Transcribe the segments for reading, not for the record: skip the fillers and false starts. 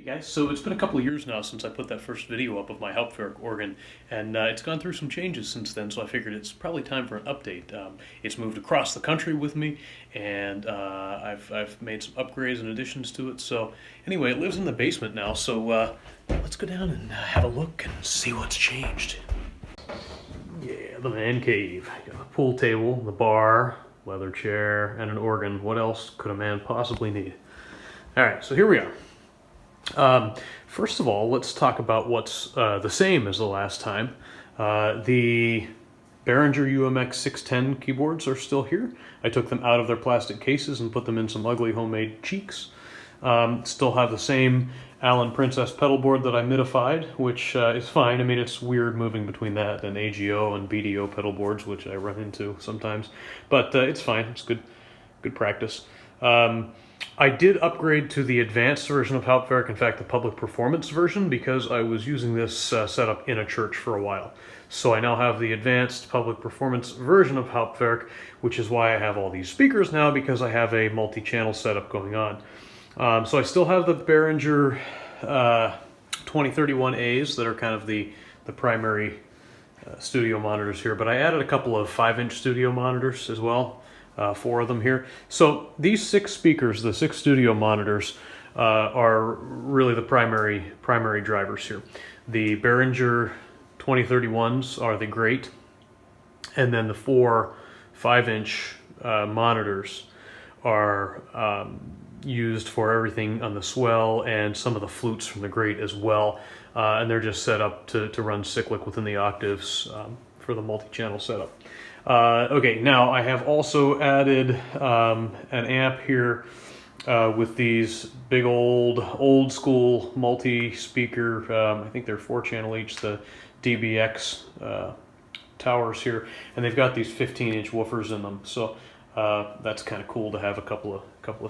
Guys, so it's been a couple of years now since I put that first video up of my Hauptwerk organ, and it's gone through some changes since then, so I figured it's probably time for an update. It's moved across the country with me, and I've made some upgrades and additions to it. So anyway, it lives in the basement now, so let's go down and have a look and see what's changed. Yeah, the man cave. Got the pool table, the bar, leather chair, and an organ. What else could a man possibly need? All right, so here we are. First of all, let's talk about what's the same as the last time. The Behringer UMX 610 keyboards are still here. I took them out of their plastic cases and put them in some ugly homemade cheeks. Still have the same Allen Princess pedal board that I modified, which is fine. I mean, it's weird moving between that and AGO and BDO pedal boards, which I run into sometimes, but it's fine. It's good practice. I did upgrade to the advanced version of Hauptwerk, in fact the public performance version, because I was using this setup in a church for a while. So I now have the advanced public performance version of Hauptwerk, which is why I have all these speakers now, because I have a multi-channel setup going on. So I still have the Behringer 2031As that are kind of the primary studio monitors here, but I added a couple of 5-inch studio monitors as well. 4 of them here. So these 6 speakers, the 6 studio monitors, are really the primary drivers here. The Behringer 2031s are the great, and then the 4 5-inch monitors are used for everything on the swell and some of the flutes from the great as well, and they're just set up to run cyclic within the octaves for the multi-channel setup. Okay, now I have also added an amp here with these big old school multi-speaker, I think they're 4-channel each, the DBX towers here, and they've got these 15-inch woofers in them, so that's kind of cool to have a couple of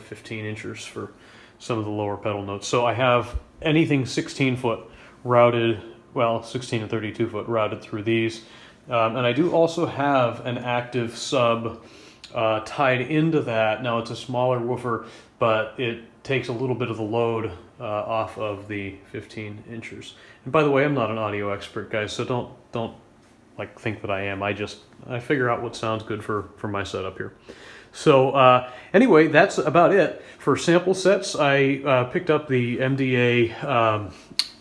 15-inchers for some of the lower pedal notes. So I have anything 16-foot routed, well, 16 and 32-foot routed through these. And I do also have an active sub tied into that. Now it's a smaller woofer, but it takes a little bit of the load off of the 15-inchers. And by the way, I'm not an audio expert, guys, so don't like think that I am. I figure out what sounds good for my setup here. So anyway, that's about it for sample sets. I picked up the MDA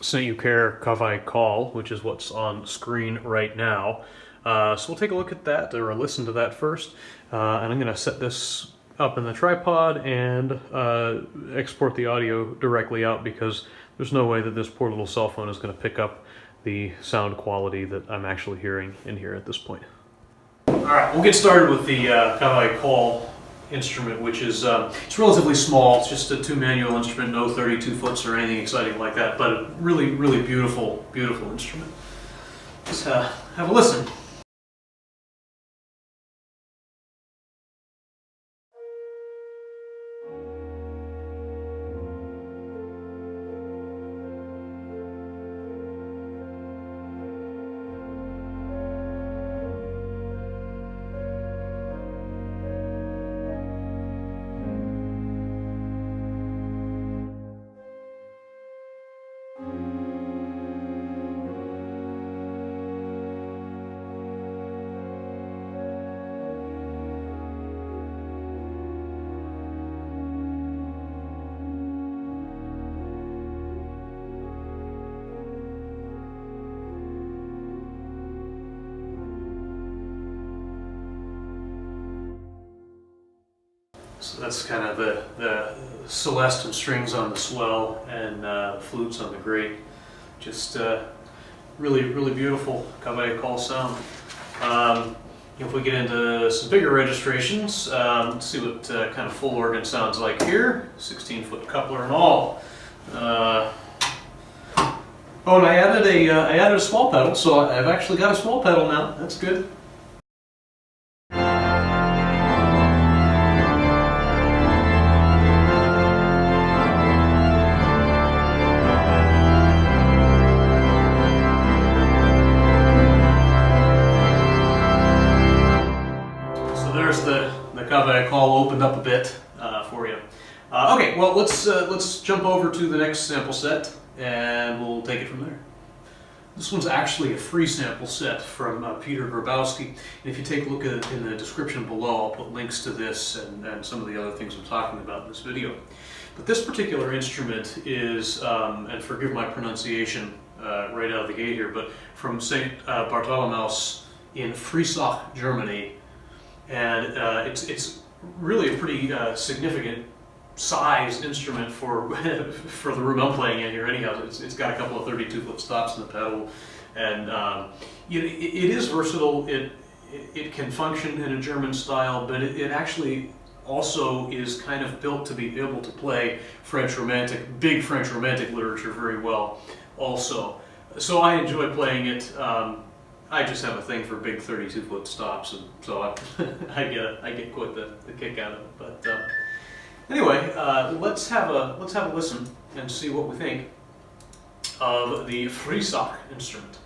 Saint Eucher Kavai Call, which is what's on screen right now. So we'll take a look at that, or listen to that first. And I'm going to set this up in the tripod and export the audio directly out, because there's no way that this poor little cell phone is going to pick up the sound quality that I'm actually hearing in here at this point. Alright, we'll get started with the Kavai Call instrument, which is it's relatively small. It's just a 2-manual instrument, no 32 foots or anything exciting like that, but a really beautiful instrument. Let's have a listen. So that's kind of the celeste and strings on the swell, and flutes on the great. Just really beautiful Kavai Call sound. If we get into some bigger registrations, let's see what kind of full organ sounds like here. 16-foot coupler and all. Oh, and I added a small pedal, so I've actually got a small pedal now. That's good. There's the Kavai Call opened up a bit for you. Okay, well let's jump over to the next sample set, and we'll take it from there. This one's actually a free sample set from Peter Grabowski. And if you take a look at it in the description below, I'll put links to this and some of the other things I'm talking about in this video. But this particular instrument is, and forgive my pronunciation right out of the gate here, but from St. Bartholomew's in Friesach, Germany. And it's really a pretty significant size instrument for for the room I'm playing in here. Anyhow, it's got a couple of 32-foot stops in the pedal, and it is versatile. It can function in a German style, but it actually also is kind of built to be able to play big French Romantic literature very well also. So I enjoy playing it. I just have a thing for big 32-foot stops, and so I get quite the kick out of it. But anyway, let's have a listen and see what we think of the Friesach instrument.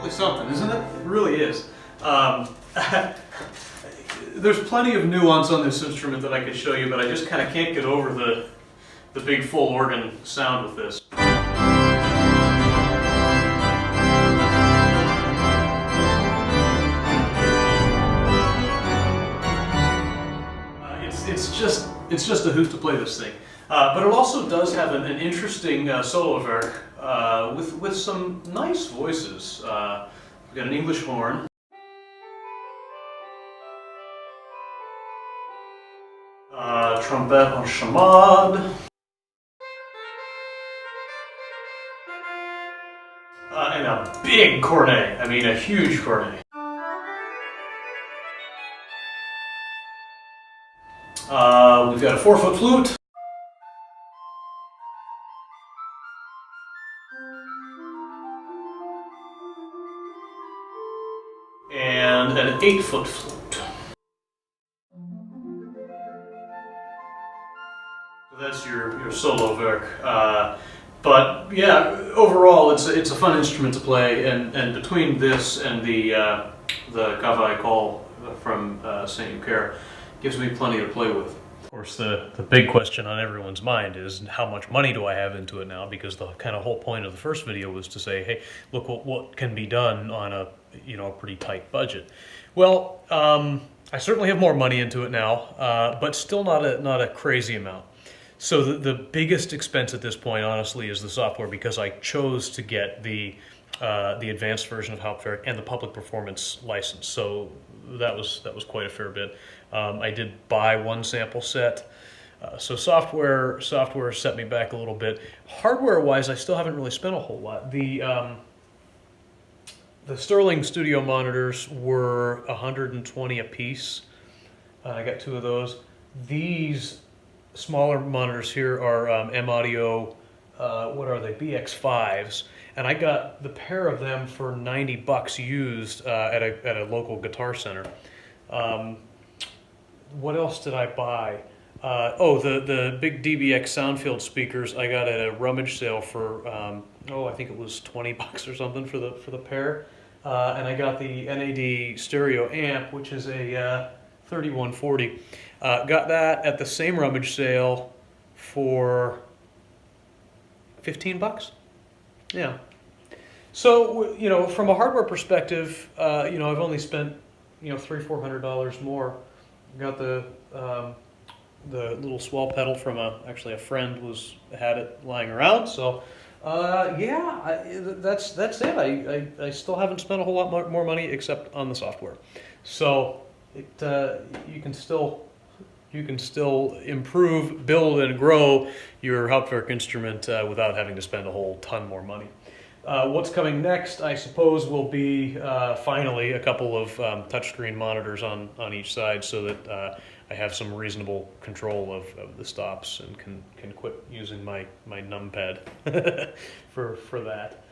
Something, isn't it? It really is. There's plenty of nuance on this instrument that I could show you, but I just kind of can't get over the big full organ sound with this. It's just a hoot to play this thing. But it also does have an interesting solo Hauptwerk with some nice voices. We've got an English horn. Trumpet en chamade. And a big cornet. I mean, a huge cornet. We've got a 4-foot flute. And an 8-foot flute. So that's your solo Werk. But yeah, overall it's a fun instrument to play, and between this and the Cavaille Call from St. Eucher gives me plenty to play with. Of course, the big question on everyone's mind is how much money do I have into it now, because the kind of whole point of the first video was to say, hey, look what can be done on a pretty tight budget. Well, I certainly have more money into it now, but still not a crazy amount. So the biggest expense at this point, honestly, is the software, because I chose to get the advanced version of Hauptwerk and the public performance license. So that was quite a fair bit. I did buy one sample set. So software set me back a little bit. Hardware-wise, I still haven't really spent a whole lot. The Sterling studio monitors were $120 a piece. I got 2 of those. These smaller monitors here are M-Audio, what are they, BX5s, and I got the pair of them for $90 used at a local guitar center. What else did I buy? The big DBX Soundfield speakers I got at a rummage sale for I think it was $20 or something for the pair. And I got the NAD stereo amp, which is a 3140. Got that at the same rummage sale for $15. Yeah. So from a hardware perspective, I've only spent $300-400 more. Got the little swell pedal from actually a friend had it lying around. So that's it. I still haven't spent a whole lot more money except on the software. So you can still improve, build, and grow your Hauptwerk instrument without having to spend a whole ton more money. What's coming next, I suppose, will be finally a couple of touchscreen monitors on each side, so that I have some reasonable control of the stops and can quit using my numpad for that.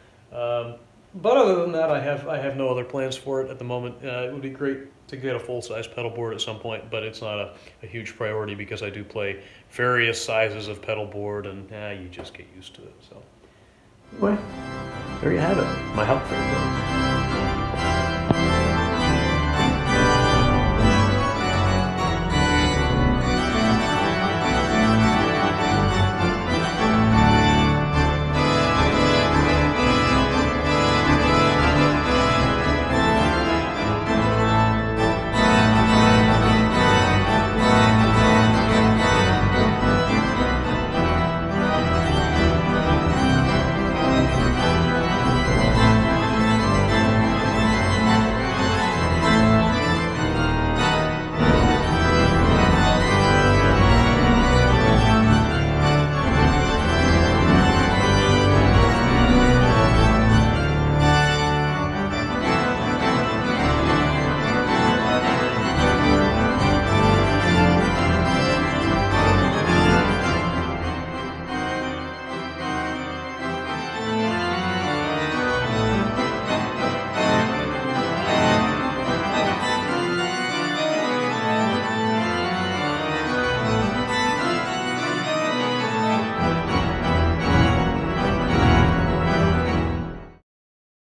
But other than that, I have no other plans for it at the moment. It would be great to get a full-size pedal board at some point, but it's not a huge priority because I do play various sizes of pedal board, and you just get used to it. So anyway, there you have it, my Hauptwerk.